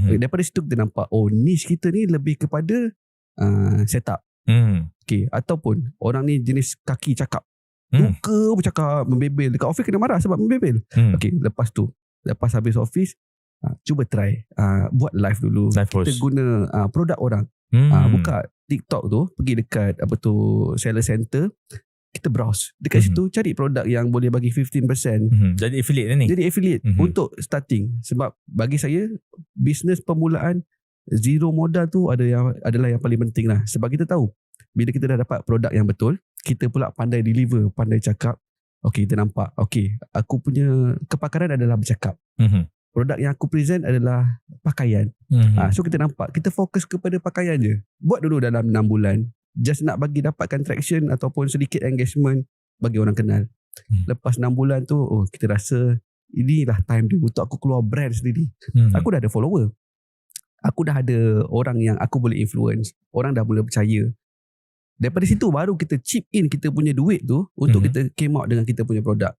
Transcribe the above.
Daripada situ kita nampak, oh niche kita ni lebih kepada setup. Okay. Ataupun orang ni jenis kaki cakap, suka bercakap, membebel. Dekat office kena marah sebab membebel. Okay, lepas tu, lepas habis office, cuba try buat live dulu. Kita guna produk orang. Buka TikTok tu, pergi dekat seller center, kita browse dekat situ, cari produk yang boleh bagi 15%. Jadi affiliate ni. Jadi affiliate untuk starting. Sebab bagi saya, bisnes permulaan zero modal tu adalah yang paling penting lah. Sebab kita tahu bila kita dah dapat produk yang betul, kita pula pandai deliver, pandai cakap. Okay, kita nampak, okay, aku punya kepakaran adalah bercakap. Produk yang aku present adalah pakaian. So kita nampak, kita fokus kepada pakaian je. Buat dulu dalam 6 bulan. Just nak bagi dapatkan traction ataupun sedikit engagement bagi orang kenal. Lepas 6 bulan tu, kita rasa inilah time dia untuk aku keluar brand sendiri. Aku dah ada follower. Aku dah ada orang yang aku boleh influence. Orang dah mula percaya. Daripada situ baru kita chip in kita punya duit tu untuk kita came out dengan kita punya produk.